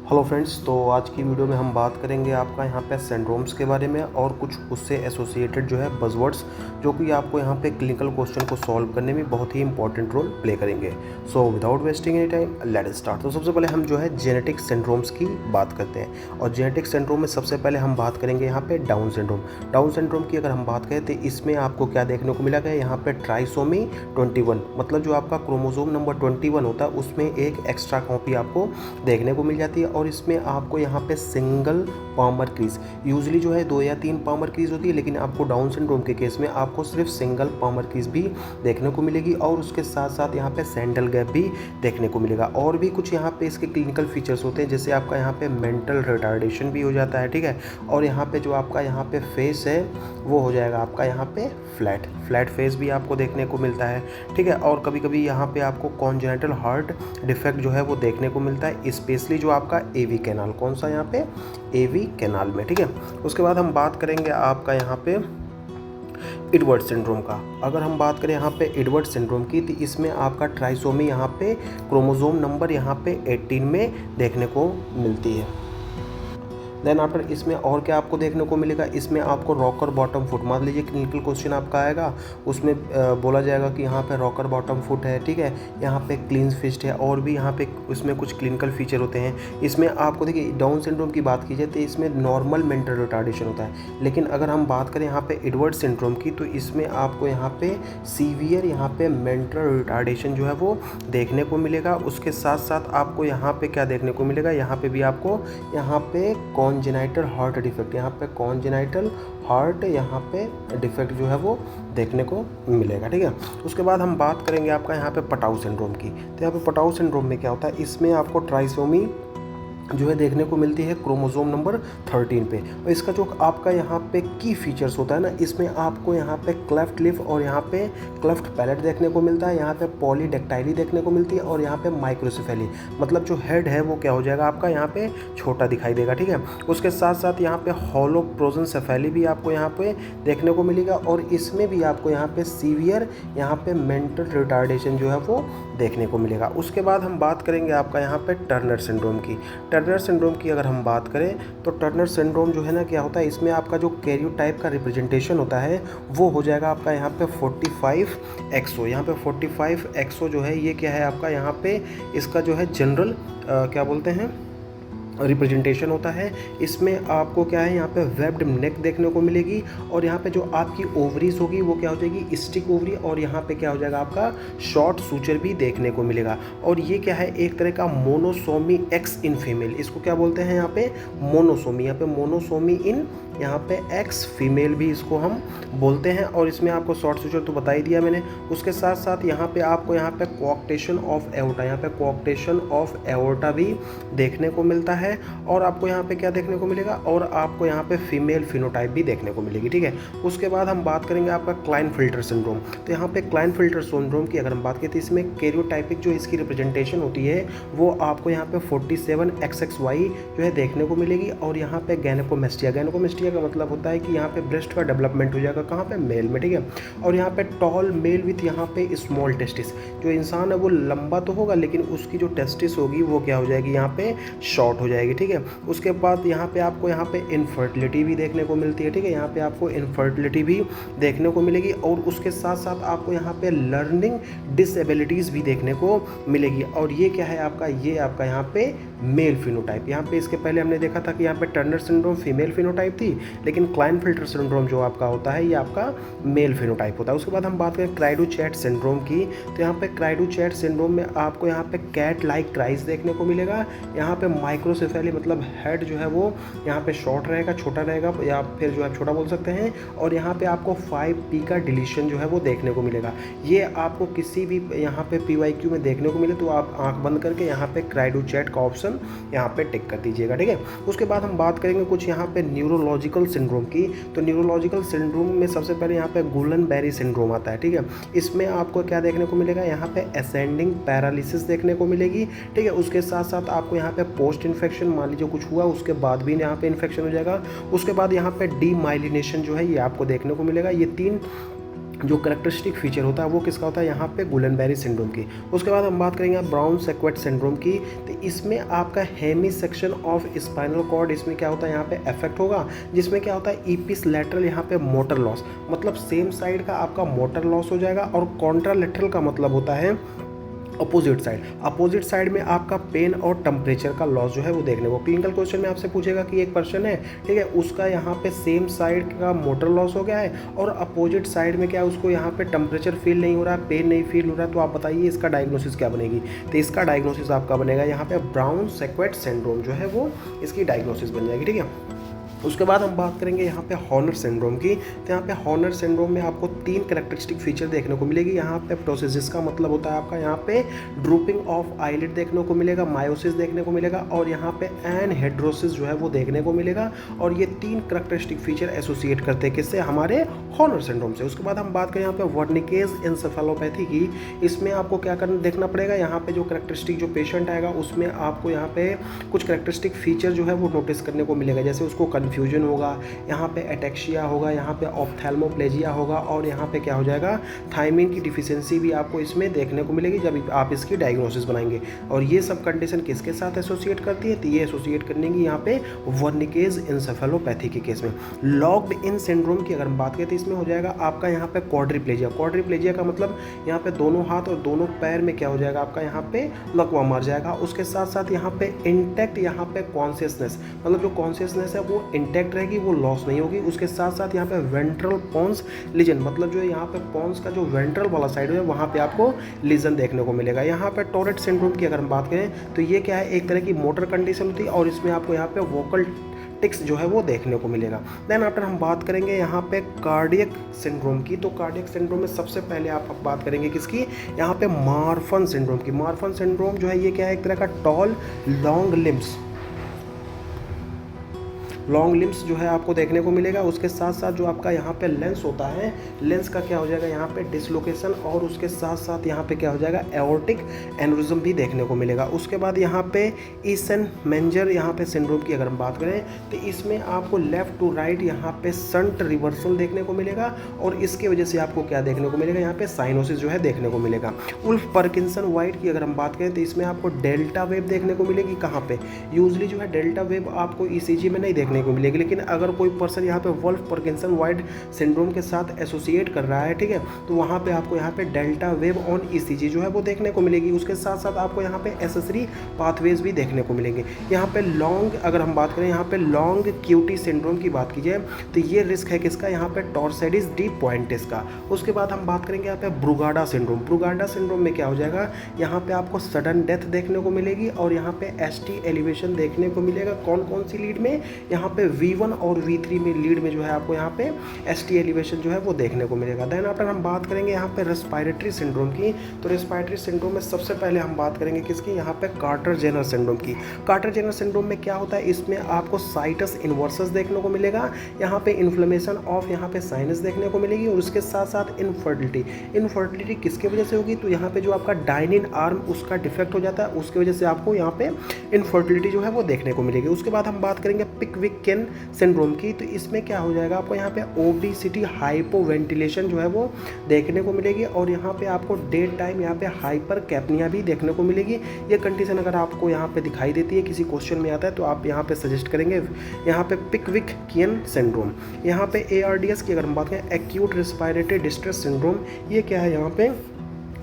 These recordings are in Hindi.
हेलो फ्रेंड्स, तो आज की वीडियो में हम बात करेंगे आपका यहाँ पे सिंड्रोम्स के बारे में और कुछ उससे एसोसिएटेड जो है बज़वर्ड्स जो कि आपको यहाँ पे क्लिनिकल क्वेश्चन को सॉल्व करने में बहुत ही इंपॉर्टेंट रोल प्ले करेंगे। So without wasting any time let's start. तो सबसे पहले हम जो है जेनेटिक सिंड्रोम्स की बात करते हैं और जेनेटिक सिंड्रोम में सबसे पहले हम बात करेंगे यहाँ पे डाउन सिंड्रोम। डाउन सिंड्रोम की अगर हम बात करें तो इसमें आपको क्या देखने को मिलेगा, यहाँ पे ट्राइसोमी 21 मतलब जो आपका क्रोमोसोम नंबर 21 होता है उसमें एक एक्स्ट्रा कॉपी आपको देखने को मिल जाती है और इसमें आपको यहाँ पे सिंगल पामर क्रीज, यूजली जो है 2 या 3 पामर क्रीज होती है, लेकिन आपको डाउन सिंड्रोम के केस में आपको सिर्फ सिंगल पामर क्रीज भी देखने को मिलेगी और उसके साथ साथ यहाँ पे सैंडल गैप भी देखने को मिलेगा। और भी कुछ यहाँ पे इसके क्लिनिकल फीचर्स होते हैं, जैसे आपका यहाँ पे मेंटल रिटार्डेशन भी हो जाता है, ठीक है। और यहाँ पे जो आपका यहाँ पे फेस है वो हो जाएगा आपका यहाँ पे फ्लैट फेस भी आपको देखने को मिलता है, ठीक है। और कभी कभी यहाँ पे आपको कॉन्जेनिटल हार्ट डिफेक्ट जो है वो देखने को मिलता है, स्पेशली जो आपका एवी कैनाल, कौन सा यहाँ पे एवी कैनाल में, ठीक है। उसके बाद हम बात करेंगे आपका यहाँ पे एडवर्ड सिंड्रोम का। अगर हम बात करें यहाँ पे एडवर्ड सिंड्रोम की तो इसमें आपका ट्राइसोमी यहाँ पे क्रोमोसोम नंबर यहाँ पे 18 में देखने को मिलती है। देन आफ्टर इसमें और क्या आपको देखने को मिलेगा, इसमें आपको रॉकर बॉटम फुट, मान लीजिए क्लिनिकल क्वेश्चन आपका आएगा उसमें बोला जाएगा कि यहाँ पे रॉकर बॉटम फुट है, ठीक है, यहाँ पे क्लीन फिस्ट है और भी यहाँ पे उसमें कुछ क्लिनिकल फीचर होते हैं। इसमें आपको देखिए डाउन सिंड्रोम की बात की जाए तो इसमें नॉर्मल मेंटल रिटार्डेशन होता है, लेकिन अगर हम बात करें यहाँ पे एडवर्ड सिंड्रोम की तो इसमें आपको यहाँ पे सीवियर यहाँ पे मेंटल रिटार्डेशन जो है वो देखने को मिलेगा। उसके साथ साथ आपको यहाँ पे क्या देखने को मिलेगा, यहाँ पे भी आपको यहाँ पे कॉन्जेनाइटल हार्ट डिफेक्ट, यहाँ पे कॉन्जेनाइटल हार्ट यहाँ पे डिफेक्ट जो है वो देखने को मिलेगा, ठीक है। उसके बाद हम बात करेंगे आपका यहाँ पे पटाऊ सिंड्रोम की। तो यहाँ पे पटाऊ सिंड्रोम में क्या होता है, इसमें आपको ट्राइसोमी जो है देखने को मिलती है क्रोमोसोम नंबर 13 पे। और इसका जो आपका यहाँ पे की फीचर्स होता है ना, इसमें आपको यहाँ पे क्लेफ्ट लिप और यहाँ पे क्लेफ्ट पैलेट देखने को मिलता है, यहाँ पे पॉलीडेक्टाइली देखने को मिलती है और यहाँ पे माइक्रोसेफेली, मतलब जो हेड है वो क्या हो जाएगा आपका यहाँ पे छोटा दिखाई देगा, ठीक है। उसके साथ साथ यहाँ पे हॉलो प्रोजेंसेफेली भी आपको यहाँ पे देखने को मिलेगा और इसमें भी आपको यहाँ पे सीवियर यहाँ पे मेंटल रिटार्डेशन जो है वो देखने को मिलेगा। उसके बाद हम बात करेंगे आपका यहाँ पे टर्नर सिंड्रोम की। टर्नर सिंड्रोम की अगर हम बात करें तो टर्नर सिंड्रोम जो है ना क्या होता है, इसमें आपका जो कैरियोटाइप का रिप्रेजेंटेशन होता है वो हो जाएगा आपका यहाँ पे 45XO। यहाँ पे 45XO जो है ये क्या है आपका यहाँ पे इसका जो है जनरल क्या बोलते हैं रिप्रेजेंटेशन होता है। इसमें आपको क्या है यहाँ पे वेब्ड नेक देखने को मिलेगी और यहाँ पे जो आपकी ओवरीज होगी वो क्या हो जाएगी स्टिक ओवरी और यहाँ पे क्या हो जाएगा आपका शॉर्ट सूचर भी देखने को मिलेगा। और ये क्या है एक तरह का मोनोसोमी एक्स इन फीमेल, इसको क्या बोलते हैं यहाँ पे मोनोसोमी, यहाँ पे मोनोसोमी इन यहाँ पे एक्स फीमेल भी इसको हम बोलते हैं। और इसमें आपको शॉर्ट सूचर तो बता ही दिया मैंने। उसके साथ साथ यहाँ पे आपको यहाँ पे कोऑक्टेशन ऑफ एओर्टा, यहाँ पे कोऑक्टेशन ऑफ एओर्टा भी देखने को मिलता है। और आपको यहाँ पे क्या देखने को मिलेगा, और आपको यहाँ पे फीमेल फिनोटाइप भी देखने को मिलेगी, ठीक है। उसके बाद हम बात करेंगे आपका क्लाइनफिल्टर सिंड्रोम। तो यहाँ पे क्लाइनफिल्टर सिंड्रोम की अगर हम बात करें तो इसमें कैरियोटाइपिक जो इसकी रिप्रेजेंटेशन होती है वो आपको यहाँ पे 47XXY जो है देखने को मिलेगी। और यहाँ पे गैनकोमेस्टिया का मतलब होता है कि यहाँ पे ब्रेस्ट का डेवलपमेंट हो जाएगा, कहाँ पे मेल में, ठीक है। और यहाँ पे टॉल मेल विथ यहाँ पे स्मॉल टेस्टिस, जो इंसान है वो लंबा तो होगा लेकिन उसकी जो टेस्टिस होगी वो क्या हो जाएगी यहाँ पे शॉर्ट हो जाएगी, ठीक है। उसके बाद यहाँ पे आपको यहाँ पे इनफर्टिलिटी भी देखने को मिलती है, ठीक है। यहाँ पे आपको इनफर्टिलिटी भी देखने को मिलेगी और उसके साथ साथ आपको यहाँ पे लर्निंग डिसेबिलिटीज़ भी देखने को मिलेगी। और ये क्या है आपका, ये आपका यहाँ पे मेल फिनोटाइप। यहाँ पे इसके पहले हमने देखा था कि यहाँ पे टर्नर सिंड्रोम फीमेल फिनोटाइप थी, लेकिन क्लाइनफिल्टर सिंड्रोम जो आपका होता है ये आपका मेल फिनोटाइप होता है। उसके बाद हम बात करें क्राइडो-चैट सिंड्रोम की। तो यहाँ पे क्राइडो-चैट सिंड्रोम में आपको यहाँ पे कैट लाइक क्राइज देखने को मिलेगा। यहाँ पे माइक्रोसेफेली मतलब हेड जो है वो यहाँ पे शॉर्ट रहेगा, छोटा रहेगा, या फिर जो है छोटा बोल सकते हैं। और यहाँ पे आपको 5P का डिलीशन जो है वो देखने को मिलेगा। ये आपको किसी भी यहाँ पे PYQ में देखने को मिले तो आप आंख बंद करके यहाँ पे क्राइडो-चैट का ऑप्शन यहाँ पे टिक कर दीजिएगा, ठीक है। उसके बाद हम बात करेंगे कुछ यहाँ पे न्यूरोलॉजिकल सिंड्रोम की। तो न्यूरोलॉजिकल सिंड्रोम में सबसे पहले यहाँ पे गुलन-बेरी सिंड्रोम आता है, ठीक है। इसमें आपको क्या देखने को मिलेगा, यहाँ पे असेंडिंग पैरालिसिस देखने को मिलेगी, ठीक है। उसके साथ साथ आपको यहाँ पे पोस्ट इन्फेक्शन, मान लीजिए कुछ हुआ उसके बाद भी यहाँ पे इन्फेक्शन हो जाएगा। उसके बाद यहाँ पे डीमाइलिनेशन जो है ये आपको देखने को मिलेगा। ये 3 जो करेक्टरिस्टिक फीचर होता है वो किसका होता है यहाँ पे गुलेनबेरी सिंड्रोम की। उसके बाद हम बात करेंगे ब्राउन सेक्वेट सिंड्रोम की। तो इसमें आपका hemisection of spinal cord इसमें क्या होता है यहाँ पे अफेक्ट होगा, जिसमें क्या होता है ईपिस लैटरल यहाँ पे मोटर लॉस, मतलब सेम साइड का आपका मोटर लॉस हो जाएगा। और कॉन्ट्रालैटरल का मतलब होता है अपोजिट साइड में आपका पेन और टेम्परेचर का लॉस जो है वो देखने को। क्लिनिकल क्वेश्चन में आपसे पूछेगा कि एक पर्सन है, ठीक है, उसका यहाँ पे सेम साइड का मोटर लॉस हो गया है और अपोजिट साइड में क्या है उसको यहाँ पे टेम्परेचर फील नहीं हो रहा है, पेन नहीं फील हो रहा है, तो आप बताइए इसका डायग्नोसिस क्या बनेगी। तो इसका डायग्नोसिस आपका बनेगा यहाँ पे ब्राउन सेक्वेट सिंड्रोम जो है वो इसकी डायग्नोसिस बन जाएगी, ठीक है। उसके बाद हम बात करेंगे यहाँ पे हॉर्नर सिंड्रोम की। तो यहाँ पे हॉर्नर सिंड्रोम में आपको 3 कैरेक्टरिस्टिक फीचर देखने को मिलेगी। यहाँ पे प्टोसिस, जिसका मतलब होता है आपका यहाँ पे ड्रूपिंग ऑफ आईलिड देखने को मिलेगा, मायोसिस देखने को मिलेगा और यहाँ पे एनहेड्रोसिस जो है वो देखने को मिलेगा। और ये 3 कैरेक्टरिस्टिक फीचर एसोसिएट करते हैं किससे, हमारे हॉर्नर सिंड्रोम से। उसके बाद हम बात करें यहाँ पे वर्निकेज एन्सेफेलोपैथी की। इसमें आपको क्या करना देखना पड़ेगा, यहाँ पे जो कैरेक्टरिस्टिक जो पेशेंट आएगा उसमें आपको यहाँ पे कुछ कैरेक्टरिस्टिक फीचर जो है वो नोटिस करने को मिलेगा। जैसे उसको कन्फ्यूजन होगा, यहाँ पे एटेक्सिया होगा, यहाँ पे ऑप्थेल्मोप्लेजिया होगा और यहाँ पे क्या हो जाएगा थायमिन की डिफिशियंसी भी आपको इसमें देखने को मिलेगी जब आप इसकी डायग्नोसिस बनाएंगे। और ये सब कंडीशन किसके साथ एसोसिएट करती है, तो ये एसोसिएट करने की यहाँ पे वर्निकेज एन्सेफेलोपैथी के केस में। लॉक्ड इन सिंड्रोम की अगर हम बात करें तो इसमें हो जाएगा आपका यहाँ पे क्वाड्रिप्लेजिया का मतलब यहाँ पे दोनों हाथ और दोनों पैर में क्या हो जाएगा आपका यहाँ पे लकवा मार जाएगा। उसके साथ साथ यहाँ पे इंटैक्ट यहाँ पे कॉन्शियसनेस, मतलब जो कॉन्शियसनेस है वो इंटैक्ट रहेगी, वो लॉस नहीं होगी। उसके साथ साथ यहाँ पे वेंट्रल पॉन्स लीजन, मतलब जो है यहाँ पे पॉन्स का जो वेंट्रल वाला साइड है वहाँ पे आपको लीजन देखने को मिलेगा। यहाँ पे टोरेट सिंड्रोम की अगर हम बात करें तो ये क्या है, एक तरह की मोटर कंडीशन होती है और इसमें आपको यहाँ पे वोकल टिक्स जो है वो देखने को मिलेगा। देन आफ्टर हम बात करेंगे यहाँ पे कार्डियक सिंड्रोम की। तो कार्डियक सिंड्रोम में सबसे पहले आप बात करेंगे किसकी, यहाँ पे मार्फन सिंड्रोम की। मार्फन सिंड्रोम जो है ये क्या है, एक तरह का टॉल लॉन्ग लिम्स जो है आपको देखने को मिलेगा। उसके साथ साथ जो आपका यहाँ पे लेंस होता है, लेंस का क्या हो जाएगा यहाँ पे डिसलोकेशन और उसके साथ साथ यहाँ पे क्या हो जाएगा एओर्टिक एन्युरिज्म भी देखने को मिलेगा। उसके बाद यहाँ पे ईसेनमेंजर यहाँ पे सिंड्रोम की अगर हम बात करें तो इसमें आपको लेफ्ट टू राइट यहाँ पे संट रिवर्सल देखने को मिलेगा और इसके वजह से आपको क्या देखने को मिलेगा, यहाँ पे साइनोसिस जो है देखने को मिलेगा। उल्फ पार्किंसन वाइट की अगर हम बात करें तो इसमें आपको डेल्टा वेव देखने को मिलेगी। कहाँ पे, यूजली जो है डेल्टा वेव आपको ईसीजी में नहीं देखने को मिलेगी, लेकिन अगर कोई पर्सन यहाँ पे वुल्फ पार्किंसन वाइट सिंड्रोम के साथ एसोसिएट कर रहा है, ठीक है, तो वहाँ पे आपको यहाँ पे डेल्टा वेव ऑन ईसीजी जो है वो देखने को मिलेगी। उसके साथ साथ आपको यहाँ पे एसेसरी पाथवेज भी देखने को मिलेंगे। यहाँ पे लॉन्ग अगर हम बात करें, यहाँ पे लॉन्ग क्यूटी सिंड्रोम की बात की जाए तो ये रिस्क है किसका, यहाँ पे टॉर्सेडिस डी पॉइंटिस का। उसके बाद हम बात करेंगे यहाँ पे ब्रुगाडा सिंड्रोम। ब्रुगाडा सिंड्रोम में क्या हो जाएगा, यहाँ पे आपको सडन डेथ देखने को मिलेगी और यहाँ पे एसटी एलिवेशन देखने को मिलेगा। कौन कौन सी लीड में, यहाँ पे V1 और V3 में लीड में जो है आपको यहाँ पे एसटी एलिवेशन जो है वो देखने को मिलेगा। देन आफ्टर हम बात करेंगे यहाँ पे रेस्पिरेटरी सिंड्रोम की। तो रेस्पिरेटरी सिंड्रोम में सबसे पहले हम बात करेंगे किसकी, यहाँ पे कार्टर जेनर सिंड्रोम की। कार्टर जेनर सिंड्रोम में क्या होता है, इसमें आपको साइटस इन्वर्सस देखने को मिलेगा, यहाँ पे इन्फ्लेमेशन ऑफ यहाँ पे साइनस देखने को मिलेगी और उसके साथ साथ इनफर्टिलिटी किसकी वजह से होगी, तो यहाँ पे जो आपका डाइनिन आर्म उसका डिफेक्ट हो जाता है, उसकी वजह से आपको यहाँ पे इनफर्टिलिटी जो है वो देखने को मिलेगी। उसके बाद हम बात करेंगे पिकविक सिंड्रोम की। तो इसमें क्या हो जाएगा, आपको यहाँ पे ओबेसिटी हाइपोवेंटिलेशन जो है वो देखने को मिलेगी और यहाँ पे आपको डे टाइम यहाँ पे हाइपर कैप्निया भी देखने को मिलेगी। ये कंडीशन अगर आपको यहाँ पे दिखाई देती है, किसी क्वेश्चन में आता है, तो आप यहाँ पे सजेस्ट करेंगे यहाँ पे पिकविकियन सिंड्रोम। यहाँ पे ARDS की अगर हम बात करें, एक्यूट रेस्पिरेटरी डिस्ट्रेस सिंड्रोम, ये क्या है, यहाँ पे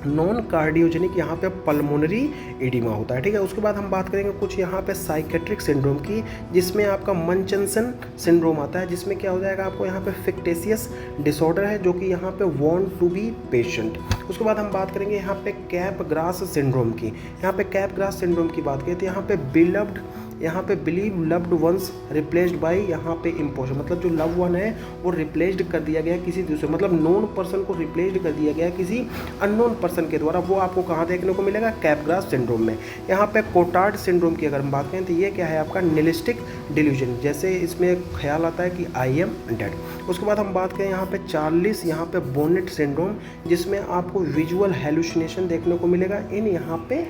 नॉन कार्डियोजेनिक यहाँ पे पल्मोनरी एडिमा होता है, ठीक है। उसके बाद हम बात करेंगे कुछ यहाँ पे साइकेट्रिक सिंड्रोम की, जिसमें आपका मंचनसन सिंड्रोम आता है, जिसमें क्या हो जाएगा आपको यहाँ पे फिक्टेशियस डिसऑर्डर है जो कि यहाँ पे वांट टू बी पेशेंट। उसके बाद हम बात करेंगे यहाँ पे कैप ग्रास सिंड्रोम की। यहाँ पे कैप ग्रास सिंड्रोम की बात करें तो यहाँ पे believe loved ones replaced by यहाँ पे इम्पोजर, मतलब जो लव वन है वो रिप्लेस्ड कर दिया गया किसी दूसरे, मतलब नोन पर्सन को रिप्लेस्ड कर दिया गया किसी अननोन पर्सन के द्वारा। वो आपको कहाँ देखने को मिलेगा, कैपग्रास सिंड्रोम में। यहाँ पे कोटार्ड सिंड्रोम की अगर हम बात करें तो ये क्या है, आपका निलिस्टिक डिल्यूजन, जैसे इसमें ख्याल आता है कि आई एम डेड। उसके बाद हम बात करें यहाँ पे 40 यहाँ पे बोनेट सिंड्रोम, जिसमें आपको विजुअल हेलुसिनेशन देखने को मिलेगा इन यहाँ पे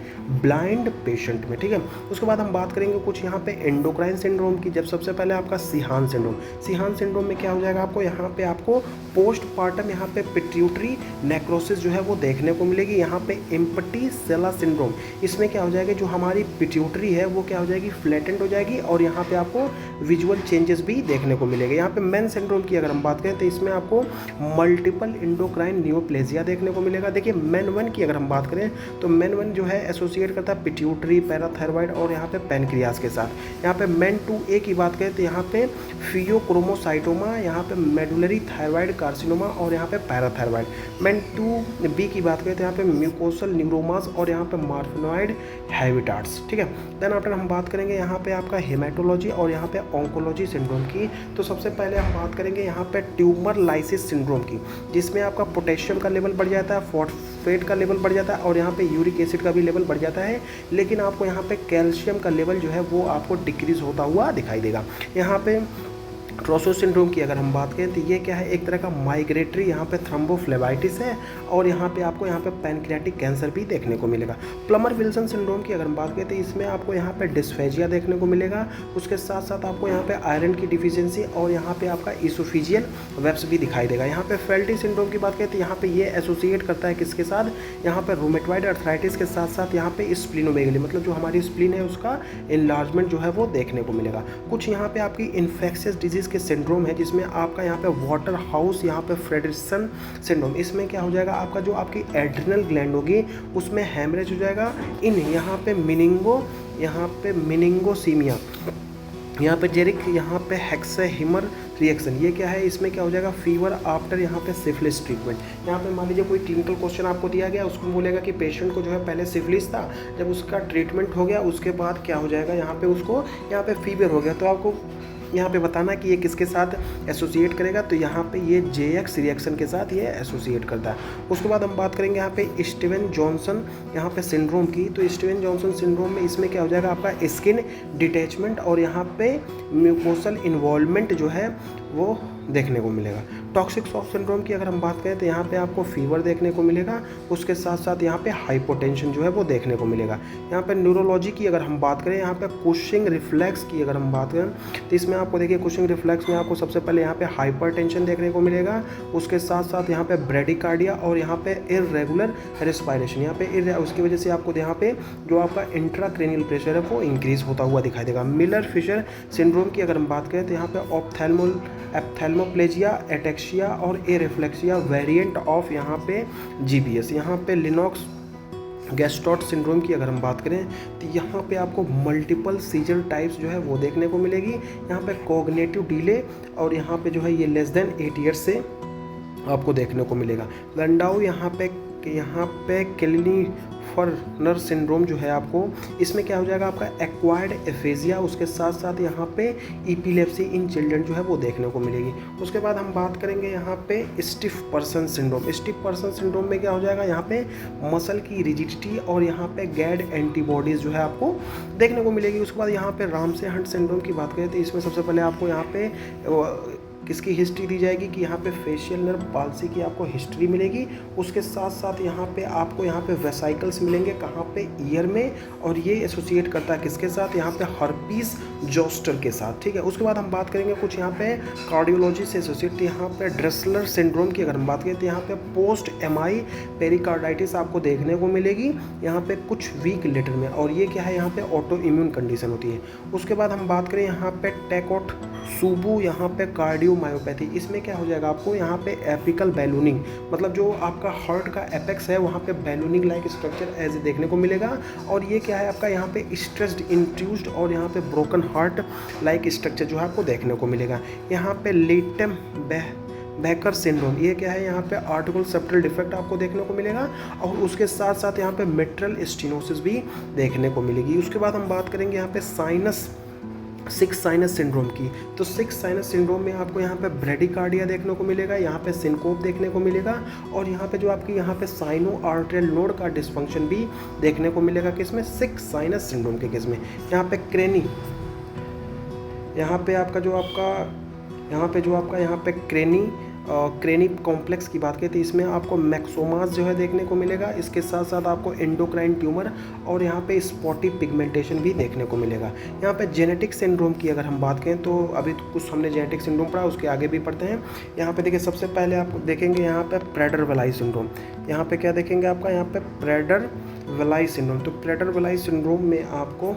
ब्लाइंड पेशेंट में, ठीक है। उसके बाद हम बात करेंगे कुछ कुछ यहाँ पे एंडोक्राइन सिंड्रोम की। जब सबसे पहले आपका सीहान सिंड्रोम में क्या हो जाएगा आपको, यहाँ पे आपको पोस्टपार्टम यहाँ पे पिट्यूटरी नेक्रोसिस जो है वो देखने को मिलेगी। यहाँ पे एम्प्टी सेला सिंड्रोम, इसमें क्या हो जाएगा, जो हमारी पिट्यूटरी है वो क्या हो जाएगी, फ्लैटेंड हो जाएगी और यहाँ पे आपको विजुअल चेंजेस भी देखने को मिलेगा। यहाँ पे मेन सिंड्रोम की अगर हम बात करें तो इसमें आपको मल्टीपल इंडोक्राइन नियोप्लेजिया देखने को मिलेगा। देखिए मेन 1 की अगर हम बात करें तो मेन 1 जो है एसोसिएट करता है पिट्यूटरी, पैराथायरॉइड और यहाँ पे पैनक्रियाज के साथ। यहाँ पे मेन 2A की बात करें तो यहाँ पे फियोक्रोमोसाइटोमा, यहाँ पे मेडुलरी थायराइड कार्सिनोमा और यहाँ पे पैराथायरॉइड। मेन 2B की बात करें तो यहाँ पे म्यूकोसल न्यूरोमास और यहाँ पे मार्फिनॉइड हैबिटाट्स। ठीक है, देन आफ्टर हम बात करेंगे यहाँ पे आपका हेमेटोलॉजी और यहाँ पे ऑन्कोलॉजी सिंड्रोम की। तो सबसे पहले हम बात करेंगे यहाँ पे ट्यूमर लाइसिस सिंड्रोम की, जिसमें आपका पोटेशियम का लेवल बढ़ जाता है, फॉस्फेट का लेवल बढ़ जाता है और यहाँ पे यूरिक एसिड का भी लेवल बढ़ जाता है, लेकिन आपको यहाँ पे कैल्शियम का लेवल जो है वो आपको डिक्रीज होता हुआ दिखाई देगा। यहाँ पे ट्रोसो सिंड्रोम की अगर हम बात करें तो ये क्या है, एक तरह का माइग्रेटरी यहाँ पे थ्रोम्बोफ्लेबाइटिस है और यहाँ पे आपको यहाँ पे पैनक्रियाटिक कैंसर भी देखने को मिलेगा। प्लमर विल्सन सिंड्रोम की अगर हम बात करें तो इसमें आपको यहाँ पे डिस्फेजिया देखने को मिलेगा, उसके साथ साथ आपको यहाँ पे आयरन की डिफिशियंसी और यहाँ पे आपका इसोफिजियल वेब्स भी दिखाई देगा। यहाँ पे फेल्टी सिंड्रोम की बात करें तो यहाँ पे ये एसोसिएट करता है किसके साथ, यहाँ पे रूमेटॉइड अर्थराइटिस के साथ साथ यहाँ पे स्प्लिनोमेगली, मतलब जो हमारी स्प्लिन है उसका इनलार्जमेंट जो है वो देखने को मिलेगा। कुछ यहाँ पे आपकी इन्फेक्शियस डिजीज के सिंड्रोम है, जिसमें आपका यहाँ पे वाटर हाउस, यहाँ पे फ्रेडरिसन सिंड्रोम, इसमें क्या हो जाएगा, आपका जो आपकी एड्रिनल ग्लैंड होगी उसमें हैमरेज हो जाएगा। यहाँ पे मिनिंगोसीमिया, यहाँ पे जेरिक, यहाँ पे हेक्सेहिमर रिएक्शन, ये क्या है, इसमें क्या हो जाएगा, फीवर आफ्टर यहाँ पे सिफिलिस ट्रीटमेंट। यहाँ पे मान लीजिए कोई क्लिनिकल क्वेश्चन आपको दिया गया, उसको बोलेगा कि पेशेंट को जो है पहले सिफिलिस था, जब उसका ट्रीटमेंट हो गया उसके बाद क्या हो जाएगा, यहाँ पे उसको यहाँ पे फीवर हो गया, तो आपको यहाँ पे बताना कि ये किसके साथ एसोसिएट करेगा, तो यहाँ पे ये JX रिएक्शन के साथ ये एसोसिएट करता है। उसके बाद हम बात करेंगे यहाँ पे स्टीवन जॉनसन यहाँ पे सिंड्रोम की। तो स्टीवन जॉनसन सिंड्रोम में इसमें क्या हो जाएगा, आपका स्किन डिटैचमेंट और यहाँ पे म्यूकोसल इन्वॉल्वमेंट जो है वो देखने को मिलेगा। टॉक्सिक शॉक सिंड्रोम की अगर हम बात करें तो यहाँ पे आपको फीवर देखने को मिलेगा, उसके साथ साथ यहाँ पे हाइपोटेंशन जो है वो देखने को मिलेगा। यहाँ पे न्यूरोलॉजी की अगर हम बात करें, यहाँ पे कुशिंग रिफ्लेक्स की अगर हम बात करें तो इसमें आपको देखिए कुशिंग रिफ्लेक्स में आपको सबसे पहले यहाँ पे हाइपरटेंशन देखने को मिलेगा, उसके साथ साथ यहाँ पे ब्रेडिकार्डिया और यहाँ पे इररेगुलर रेस्पिरेशन, यहाँ पे उसकी वजह से आपको यहाँ पे जो आपका इंट्राक्रेनियल प्रेशर है वो इंक्रीज होता हुआ दिखाई देगा। मिलर फिशर सिंड्रोम की अगर हम बात करें तो यहाँ पे एप्थेल्मोप्लेजिया, एटेक्सिया और एरिफ्लेक्सिया वेरिएंट ऑफ यहाँ पे GBS। यहाँ पे लिनॉक्स गैस्ट्रोट सिंड्रोम की अगर हम बात करें तो यहाँ पे आपको मल्टीपल सीजर टाइप्स जो है वो देखने को मिलेगी। यहाँ पे कॉग्निटिव डिले और यहाँ पे जो है ये लेस देन 8 ईयर्स से आपको देखने को मिलेगा। लंडाउ यहाँ पे क्लिनिफर्नर सिंड्रोम जो है आपको, इसमें क्या हो जाएगा, आपका एक्वायर्ड एफेजिया, उसके साथ साथ यहाँ पे इपिलेप्सी इन चिल्ड्रन जो है वो देखने को मिलेगी। उसके बाद हम बात करेंगे यहाँ पे stiff person syndrome. Stiff person syndrome में क्या हो जाएगा, यहाँ पे मसल की रिजिडिटी और यहाँ पे गैड एंटीबॉडीज जो है आपको देखने को मिलेगी। उसके बाद यहाँ पे रामसे हंट सिंड्रोम की बात करें तो इसमें सबसे पहले आपको यहाँ पे किसकी हिस्ट्री दी जाएगी कि यहाँ पे फेशियल नर्व पाल्सी की आपको हिस्ट्री मिलेगी। उसके साथ साथ यहाँ पे आपको यहाँ पे वेसाइकल्स मिलेंगे, कहाँ पे, ईयर में, और ये एसोसिएट करता है किसके साथ, यहाँ पे हर्पीस जोस्टर के साथ। ठीक है, उसके बाद हम बात करेंगे कुछ यहाँ पे कार्डियोलॉजी से एसोसिएट, यहाँ पे ड्रेसलर सिंड्रोम की अगर हम बात करें तो यहाँ पे पोस्ट MI पेरिकार्डाइटिस आपको देखने को मिलेगी यहाँ पे कुछ वीक लेटर में, और ये क्या है, यहाँ पे ऑटो इम्यून कंडीशन होती है। उसके बाद हम बात करें यहाँ पे टेकोट सूबू, यहाँ पे कार्डियोमायोपैथी, इसमें क्या हो जाएगा, आपको यहाँ पे एपिकल बैलूनिंग, मतलब जो आपका हार्ट का एपेक्स है वहाँ पे बैलूनिंग लाइक स्ट्रक्चर एज देखने को मिलेगा। और ये क्या है, आपका यहाँ पे स्ट्रेस्ड इंट्यूस्ड और यहाँ पे ब्रोकन हार्ट लाइक स्ट्रक्चर जो है आपको देखने को मिलेगा। यहाँ पे लेटम बैकर सिंड्रोम, ये क्या है, यहाँ पे आर्टिकल सेप्टल डिफेक्ट आपको देखने को मिलेगा और उसके साथ साथ यहाँ पे मेट्रल स्टेनोसिस भी देखने को मिलेगी। उसके बाद हम बात करेंगे यहाँ पे सिक्स साइनस सिंड्रोम की। तो सिक्स साइनस सिंड्रोम में आपको यहाँ पे ब्रेडिकार्डिया देखने को मिलेगा, यहाँ पे सिनकोप देखने को मिलेगा और यहाँ पे जो आपकी यहाँ पे साइनो आर्टेरियल नोड का डिस्फंक्शन भी देखने को मिलेगा किसमें, सिक्स साइनस सिंड्रोम के केस में। यहाँ पे क्रेनी, यहाँ पे जो आपका क्रेनी क्रेनी कॉम्प्लेक्स की बात करें तो इसमें आपको मैक्सोमास जो है देखने को मिलेगा। इसके साथ साथ आपको एंडोक्राइन ट्यूमर और यहाँ पे स्पॉटी पिगमेंटेशन भी देखने को मिलेगा। यहाँ पे जेनेटिक सिंड्रोम की अगर हम बात करें तो अभी तो कुछ हमने जेनेटिक सिंड्रोम पढ़ा, उसके आगे भी पढ़ते हैं। यहाँ पे देखिए सबसे पहले आप देखेंगे यहाँ पे प्रेडर-वालाई सिंड्रोम। यहाँ पे क्या देखेंगे आपका, यहाँ पे प्रेडर-वालाई सिंड्रोम। तो प्रेडर-वालाई सिंड्रोम में आपको,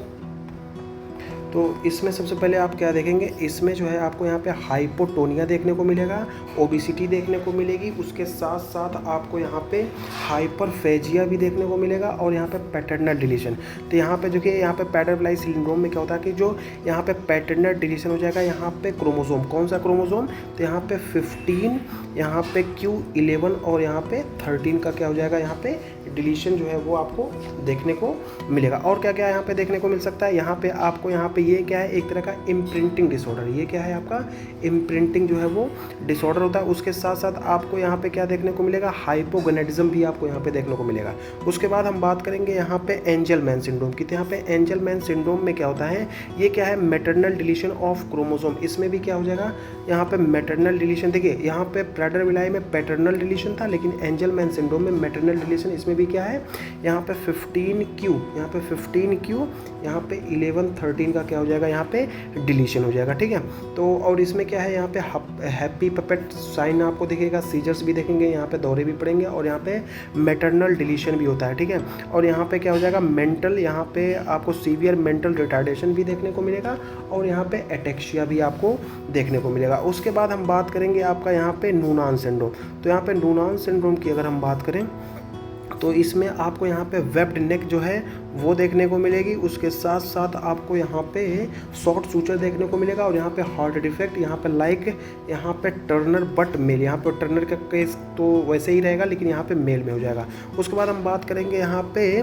तो इसमें सबसे पहले आप क्या देखेंगे, इसमें जो है आपको यहाँ पे हाइपोटोनिया देखने को मिलेगा, ओबिसिटी देखने को मिलेगी, उसके साथ साथ आपको यहाँ पे हाइपरफेजिया भी देखने को मिलेगा और यहाँ पे पैटर्नल डिलीशन। तो यहाँ पे जो कि यहाँ पे प्रेडर-वालाई सिंड्रोम में क्या होता है कि जो यहाँ पे पैटर्नल डिलीशन हो जाएगा यहाँ पे क्रोमोसोम, कौन सा क्रोमोसोम, तो यहाँ पे 15, यहाँ पे Q11 और यहाँ पे 13 का क्या हो जाएगा, यहाँ पे डिलीशन जो है वो आपको देखने को मिलेगा। और क्या क्या यहाँ पे देखने को मिल सकता है, यहाँ पे आपको यहाँ पे ये क्या है, एक तरह का इम्प्रिंटिंग डिसऑर्डर, ये क्या है आपका इम्प्रिंटिंग जो है वो डिसऑर्डर होता है। उसके साथ साथ आपको यहाँ पे क्या देखने को मिलेगा, हाइपोगोनेडिज्म भी आपको यहाँ पे देखने को मिलेगा। उसके बाद हम बात करेंगे यहाँ पे एंजलमैन सिंड्रोम की। तो यहाँ पे एंजलमैन सिंड्रोम में क्या होता है, ये क्या है, मैटरनल डिलीशन ऑफ क्रोमोसोम। इसमें भी क्या हो जाएगा, यहाँ पे मैटरनल डिलीशन, देखिए यहाँ पे प्रेडर-वालाई में पैटर्नल डिलीशन था, लेकिन एंजलमैन सिंड्रोम में मैटरनल डिलीशन। इसमें भी क्या है, यहाँ पे 15Q, यहाँ पे 15Q, यहाँ पे 11, 13 का क्या हो जाएगा, यहाँ पे डिलीशन हो जाएगा, ठीक है। तो और इसमें क्या है, यहाँ पे हैप्पी पपेट साइन आपको दिखेगा, सीजर्स भी देखेंगे, यहाँ पे दौरे भी पड़ेंगे और यहाँ पे मैटरनल डिलीशन भी होता है, ठीक है। और यहाँ पे क्या हो जाएगा, मेंटल, यहाँ पे आपको सीवियर मेंटल रिटार्डेशन भी देखने को मिलेगा और यहाँ पे एटेक्सिया भी आपको देखने को मिलेगा। उसके बाद हम बात करेंगे आपका यहाँ पे नूनान सिंड्रोम। तो यहाँ पे नूनान सिंड्रोम की अगर हम बात करें तो इसमें आपको यहाँ पे वेब्ड नेक जो है वो देखने को मिलेगी। उसके साथ साथ आपको यहाँ पे शॉर्ट सूचर देखने को मिलेगा और यहाँ पे हार्ट डिफेक्ट, यहाँ पे यहाँ पे टर्नर बट मेल, यहाँ पे टर्नर का केस तो वैसे ही रहेगा लेकिन यहाँ पे मेल में हो जाएगा। उसके बाद हम बात करेंगे यहाँ पे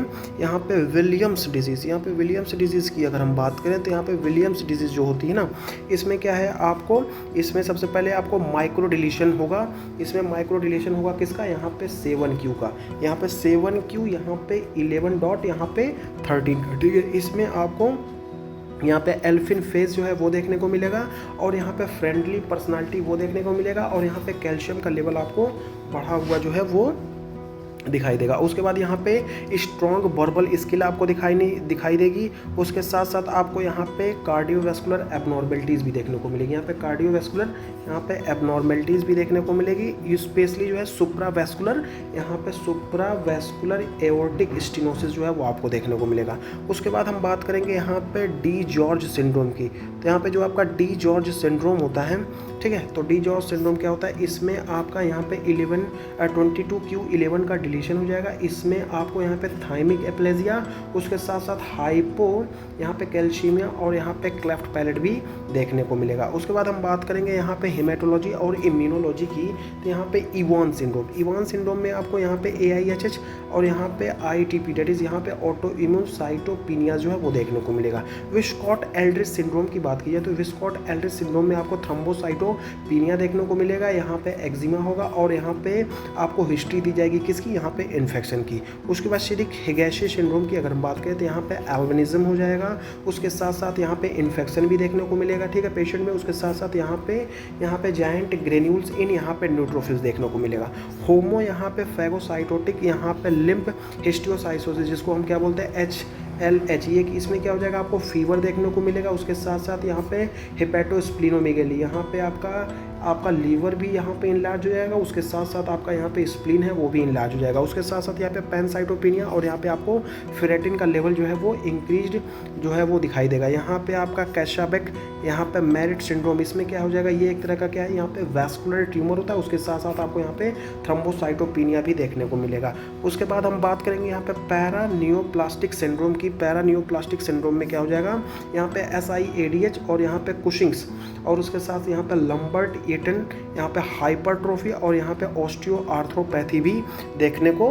विलियम्स डिजीज़। यहाँ पे विलियम्स डिजीज़ की अगर हम बात करें तो यहाँ पे विलियम्स डिजीज़ जो होती है ना, इसमें क्या है आपको, इसमें सबसे पहले आपको माइक्रो डिलीशन होगा। इसमें माइक्रो डिलीशन होगा किसका, यहाँ पे 7Q का, यहाँ पे 7Q, यहाँ पे 11 डॉट, यहाँ पे 13 का, ठीक है। इसमें आपको यहाँ पे एल्फिन फेज जो है वो देखने को मिलेगा और यहाँ पे फ्रेंडली पर्सनालिटी वो देखने को मिलेगा और यहाँ पे कैल्शियम का लेवल आपको बढ़ा हुआ जो है वो दिखाई देगा। उसके बाद यहाँ पे स्ट्रॉन्ग वर्बल स्किल आपको दिखाई देगी। उसके साथ साथ आपको यहाँ पे कार्डियोवैस्कुलर एबनॉर्मेलिटीज़ भी देखने को मिलेगी। यहाँ पे कार्डियोवैस्कुलर, यहाँ पे एबनॉर्मेलिटीज़ भी देखने को मिलेगी, स्पेशली जो है सुप्रावैस्कुलर, यहाँ पे सुप्रावैस्कुलर एओर्टिक स्टेनोसिस जो है वो आपको देखने को मिलेगा। उसके बाद हम बात करेंगे यहाँ पे डी जॉर्ज सिंड्रोम की। तो यहाँ पे जो आपका डी जॉर्ज सिंड्रोम होता है, ठीक है, तो डी जॉर्ज सिंड्रोम क्या होता है, इसमें आपका यहाँ पे 22Q11 का डिलीशन हो जाएगा। इसमें आपको यहाँ पे थाइमिक एप्लेजिया, उसके साथ साथ हाइपो, यहाँ पे कैल्शियमिया और यहाँ पे क्लेफ्ट पैलेट भी देखने को मिलेगा। उसके बाद हम बात करेंगे यहाँ पे हेमेटोलॉजी और इम्यूनोलॉजी की। तो यहाँ पे इवान सिंड्रोम में आपको यहाँ पे AIHH और यहाँ पे ITP, डेट इज यहाँ पे ऑटो इम्यून साइटोपिनिया जो है वो देखने को मिलेगा। विस्कॉट एल्ड्रिच सिंड्रोम की बात की जाए तो विस्कॉट एल्ड्रिच सिंड्रोम में आपको थ्रोम्बोसाइटोपिनिया देखने को मिलेगा, यहाँ पे एक्जिमा होगा और यहाँ पे आपको हिस्ट्री दी जाएगी किसकी, यहाँ पे इन्फेक्शन की। उसके बाद श्रीक हिगैशी सिंड्रोम की अगर हम बात करें तो यहाँ पे एल्बिनिज्म हो जाएगा। उसके साथ साथ यहाँ पे इन्फेक्शन भी देखने को मिलेगा, ठीक है, पेशेंट में। उसके साथ साथ यहाँ पे जायंट ग्रेन्यूल्स इन यहाँ पे न्यूट्रोफिल्स देखने को मिलेगा। होमो यहाँ पे फैगोसाइटोटिक, यहाँ पे लिम्फ हिस्टियोसाइटोसिस जिसको हम क्या बोलते हैं HLH, ये कि इसमें क्या हो जाएगा, आपको फीवर देखने को मिलेगा। उसके साथ साथ यहाँ पे हेपेटोस्प्लिनोमेगेली, यहाँ पे आपका लीवर भी यहाँ पे इनलार्ज हो जाएगा। उसके साथ साथ आपका यहाँ पे स्प्लीन है वो भी इनलार्ज हो जाएगा। उसके साथ साथ यहाँ पे पैनसाइटोपिनिया और यहाँ पे आपको फेरेटिन का लेवल जो है वो इंक्रीज्ड जो है वो दिखाई देगा। यहाँ पे आपका कैशाबेक, यहाँ पे मैरिट सिंड्रोम, इसमें क्या हो जाएगा, ये एक तरह का क्या है, यहाँ पे वैस्कुलर ट्यूमर होता है। उसके साथ साथ आपको यहाँ पे थ्रोम्बोसाइटोपिनिया भी देखने को मिलेगा। उसके बाद हम बात करेंगे यहाँ पे पैरानियोप्लास्टिक सिंड्रोम की। पैरानियोप्लास्टिक सिंड्रोम में क्या हो जाएगा, यहाँ पे SIADH और यहाँ पे कुशिंग्स और उसके साथ यहाँ पे लंबर्ट ईटन, यहाँ पे हाइपरट्रोफी और यहाँ पे ऑस्टियोआर्थ्रोपैथी भी देखने को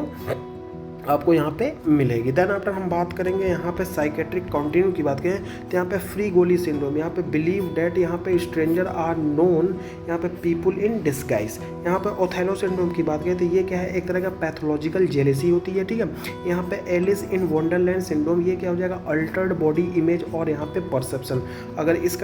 आपको यहाँ पे मिलेगी। देन आफ्टर हम बात करेंगे यहाँ पे साइकेट्रिक कंटिन्यू की बात करें तो यहाँ पे फ्री गोली सिंड्रोम, यहाँ पे बिलीव डेट, यहाँ पे स्ट्रेंजर आर नोन, यहाँ पे पीपुल इन डिस्गाइज। यहाँ पे ओथेलो सिंड्रोम की बात करें तो ये क्या है, एक तरह का पैथोलॉजिकल जेलेसी होती है, ठीक है। यहाँ पे एलिस इन वंडरलैंड सिंड्रोम, ये क्या हो जाएगा, अल्टर्ड बॉडी इमेज और यहाँ पे परसेप्शन। अगर इस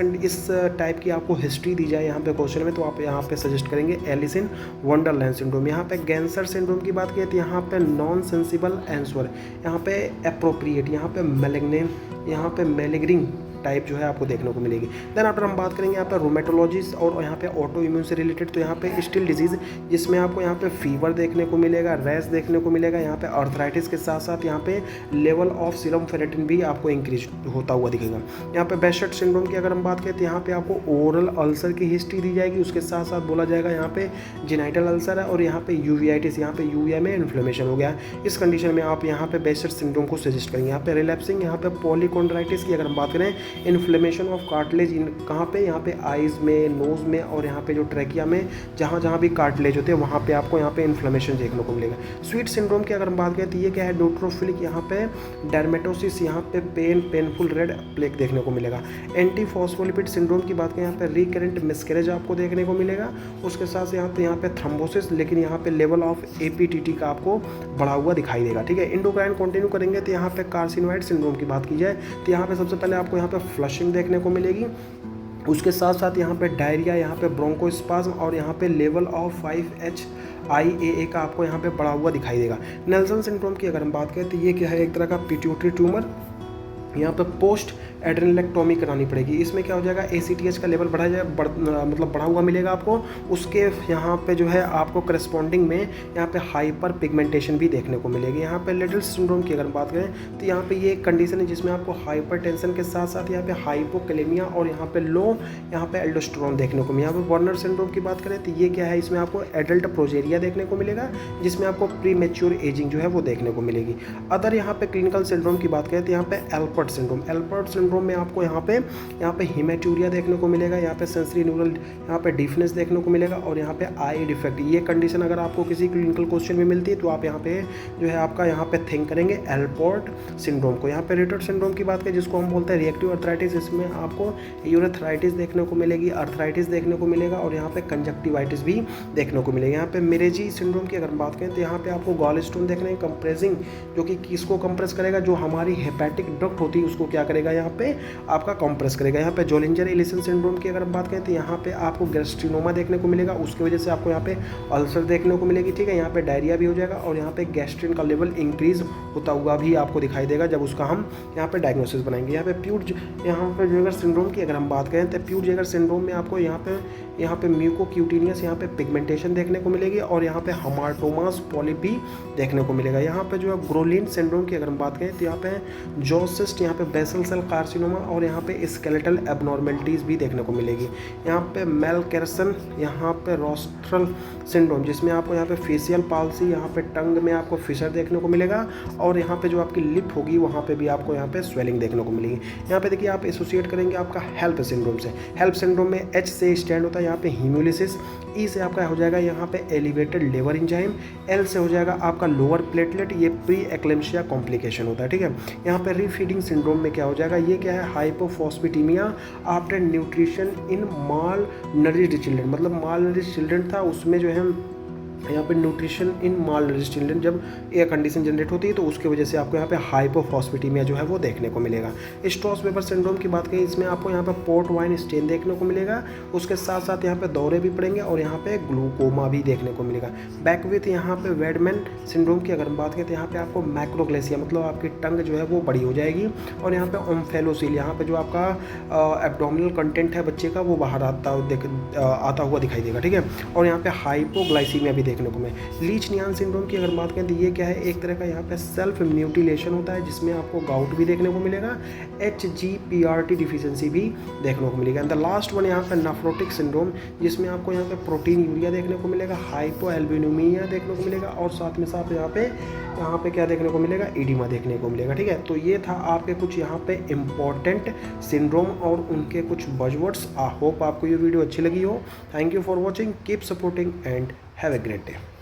टाइप की आपको हिस्ट्री दी जाए यहाँ पे क्वेश्चन में तो आप यहाँ पे सजेस्ट करेंगे एलिस इन वंडरलैंड सिंड्रोम। यहाँ पे गैंसर सिंड्रोम की बात करें तो यहाँ पे नॉन सेंसिबल आंसर, यहाँ पे अप्रोप्रिएट, यहाँ पे मैलिग्नेम, यहाँ पे मैलिग्रिंग टाइप जो है आपको देखने को मिलेगी। देन आफ्टर हम बात करेंगे यहाँ पे रोमेटोलॉजीज और यहाँ पे ऑटो इम्यून से रिलेटेड, तो यहाँ पे स्टिल डिजीज जिसमें आपको यहाँ पे फीवर देखने को मिलेगा, रैश देखने को मिलेगा, यहाँ पे अर्थराइटिस के साथ साथ यहाँ पे लेवल ऑफ सीरम फेरेटिन भी आपको इंक्रीज होता हुआ दिखेगा। यहाँ पे बेशर्ट सिंड्रोम की अगर हम बात करें तो यहाँ पे आपको ओरल अल्सर की हिस्ट्री दी जाएगी, उसके साथ साथ बोला जाएगा यहाँ पे जेनाइटल अल्सर है और यहाँ पे यूवीआइटिस, यहाँ पे यूवीआई में इन्फ्लेमेशन हो गया। इस कंडीशन में आप यहाँ पे बेशर्ट सिंड्रोम को सजेस्ट करेंगे। यहाँ पे रिलैप्सिंग, यहाँ पे पॉलीकॉन्ड्राइटिस की अगर हम बात करें, इन्फ्लेमेशन ऑफ कार्टिलेज कहाँ पे, यहाँ पे आइज़ में, नोज़ में और यहाँ पे जो ट्रैकिया में जहाँ भी कार्टिलेज होते हैं वहाँ पे आपको यहाँ पे इन्फ्लेमेशन देखने को मिलेगा। स्वीट सिंड्रोम की अगर हम बात करें तो ये क्या है, न्यूट्रोफिलिक, यहाँ पे डर्मेटोसिस, यहाँ पे पेनफुल रेड प्लेक देखने को मिलेगा। एंटी फॉस्फोलिपिड सिंड्रोम की बात करें, यहाँ पे रिकरेंट मिसकैरेज आपको देखने को मिलेगा। उसके साथ यहाँ पे थ्रोम्बोसिस, लेकिन यहाँ पे लेवल ऑफ एपीटीटी का आपको बढ़ा हुआ दिखाई देगा, ठीक है। इंडोक्राइन कंटिन्यू करेंगे तो यहाँ पे कार्सिनोइड सिंड्रोम की बात की जाए तो यहाँ पे सबसे पहले आपको यहाँ पे फ्लशिंग देखने को मिलेगी। उसके साथ साथ यहाँ पे डायरिया, यहाँ पे ब्रोंकोस्पाज्म और यहाँ पे लेवल ऑफ 5-HIAA का आपको यहाँ पे बढ़ा हुआ दिखाई देगा। नेल्सन सिंड्रोम की अगर हम बात करें तो ये क्या है, एक तरह का पिट्यूटरी ट्यूमर, यहाँ पे पोस्ट एड्रेनलेक्टोमी करानी पड़ेगी। इसमें क्या हो जाएगा, ACTH का लेवल मतलब बढ़ा हुआ मिलेगा आपको। उसके यहाँ पे जो है आपको करस्पॉन्डिंग में यहाँ पे हाइपर पिगमेंटेशन भी देखने को मिलेगी। यहाँ पे लिटिल सिंड्रोम की अगर बात करें तो यहाँ पे ये एक कंडीशन है जिसमें आपको हाइपर टेंशन के साथ साथ यहाँ पे हाइपोकैलेमिया और यहाँ पे लो यहाँ पे एल्डोस्टेरोन देखने को मिलेगा। यहाँ पे वर्नर सिंड्रोम की बात करें तो ये क्या है, इसमें आपको एडल्ट प्रोजेरिया देखने को मिलेगा जिसमें आपको प्री मैच्योर एजिंग जो है वो देखने को मिलेगी। अदर यहाँ पे क्लिनिकल सिंड्रोम की बात करें तो यहाँ पे एल्पर्ट सिंड्रोम में आपको यहाँ पे हिमेटूरिया देखने को मिलेगा, यहाँ पे सेंसरी न्यूरल यहाँ पे डिफनेस देखने को मिलेगा और यहाँ पे आई डिफेक्ट। ये कंडीशन अगर आपको किसी क्लिनिकल क्वेश्चन में मिलती है तो आप यहाँ पे जो है आपका यहाँ पे थिंक करेंगे एल्पर्ट सिंड्रोम को। यहाँ पे रिटर्ड सिंड्रोम की बात करें जिसको हम बोलते हैं रिएक्टिव अर्थराइटिस, इसमें आपको यूरेथ्राइटिस देखने को मिलेगी, अर्थराइटिस देखने को मिलेगा और यहाँ पे कंजक्टिवाइटिस भी देखने को मिलेगा। यहाँ पे मिरेजी सिंड्रोम की अगर बात करें तो यहाँ पे आपको गॉल स्टोन देखने कंप्रेसिंग, जो कि किसको कंप्रेस करेगा, जो हमारी हेपेटिक डक्ट होती है उसको क्या करेगा, यहाँ पे आपका कंप्रेस करेगा। यहाँ पे जोलिंजर इलिसन सिंड्रोम की अगर हम बात करें तो यहाँ पे आपको गैस्ट्रिनोमा देखने को मिलेगा, उसकी वजह से आपको यहाँ पे अल्सर देखने को मिलेगी, ठीक है। यहाँ पे डायरिया भी हो जाएगा और यहाँ पे गैस्ट्रिन का लेवल इंक्रीज होता हुआ भी आपको दिखाई देगा जब उसका हम यहाँ पे डायग्नोसिस बनाएंगे। यहाँ पे प्यूट-जेगर सिंड्रोम की अगर हम बात करें तो प्यूट-जेगर सिंड्रोम में आपको यहाँ पे म्यूकोक्यूटेनियस यहाँ पे पिगमेंटेशन देखने को मिलेगी और यहाँ पे हमाटोमास पॉलिप भी देखने को मिलेगा। यहाँ पे जो है ग्रोलिन सिंड्रोम की अगर हम बात करें तो यहाँ पे जॉसिस्ट, यहाँ पे बेसल सेल कार्सिनोमा और यहाँ पे स्केलेटल एबनॉर्मेलिटीज़ भी देखने को मिलेगी। यहाँ पे मेलकेरसन, यहाँ पे रोस्ट्रल सिंड्रोम जिसमें आपको यहाँ पे फेशियल पाल्सी, यहाँ पे टंग में आपको फिशर देखने को मिलेगा और यहाँ पे जो आपकी लिप होगी वहाँ पे भी आपको यहाँ पे स्वेलिंग देखने को मिलेगी। यहाँ पे देखिए आप एसोसिएट करेंगे आपका हेल्प सिंड्रोम से। हेल्प सिंड्रोम में H से स्टैंड होता है यहाँ पे हीमोलिसिस, E से आपका हो जाएगा यहाँ पे एलिवेटेड लिवर एंजाइम, L से हो जाएगा आपका लोअर प्लेटलेट, ये प्री एक्लेम्शिया कॉम्प्लिकेशन होता है, ठीक है। यहाँ पे रीफीडिंग सिंड्रोम में क्या हो जाएगा, ये क्या है, hypophosphatemia after nutrition in malnourished children, मतलब माल नरिश्ड चिल्ड्रन था उसमें जो है यहाँ पे nutrition in malnourished children जब ये कंडीशन जनरेट होती है तो उसके वजह से आपको यहाँ पे हाइपोफॉस्फेटीमिया जो है वो देखने को मिलेगा। स्ट्रॉस वेबर सिंड्रोम की बात करें, इसमें आपको यहाँ पे पोर्ट वाइन स्टेन देखने को मिलेगा, उसके साथ साथ यहाँ पे दौरे भी पड़ेंगे और यहाँ पे ग्लूकोमा भी देखने को मिलेगा। बैकविथ यहाँ पे वेडमैन सिंड्रोम की अगर हम बात करें तो यहाँ पे आपको मैक्रोग्लेसिया, मतलब आपकी टंग जो है वो बड़ी हो जाएगी और यहाँ पे ओम्फेलोसील, यहाँ पे जो आपका एब्डोमिनल कंटेंट है बच्चे का वो बाहर आता हुआ दिखाई देगा, ठीक है। और यहाँ पे हाइपोग्लाइसीमिया भी देखने को मिले। लीच नियान सिंड्रोम की अगर बात करें तो ये क्या है, एक तरह का यहाँ पे सेल्फ म्यूटिलेशन होता है जिसमें आपको गाउट भी देखने को मिलेगा, HGPRT डिफिशियंसी भी देखने को मिलेगा। एंड द लास्ट वन यहाँ पे नेफ्रोटिक सिंड्रोम जिसमें आपको यहाँ पे प्रोटीन यूरिया देखने को मिलेगा, हाइपोएल्बुमिनिया देखने को मिलेगा और साथ में साथ यहाँ पे क्या देखने को मिलेगा, एडिमा देखने को मिलेगा, ठीक है। तो ये था आपके कुछ यहाँ पे इम्पॉर्टेंट सिंड्रोम और उनके कुछ बज़वर्ड्स। आई होप आपको ये वीडियो अच्छी लगी हो। Thank you for watching, keep supporting and have a great day.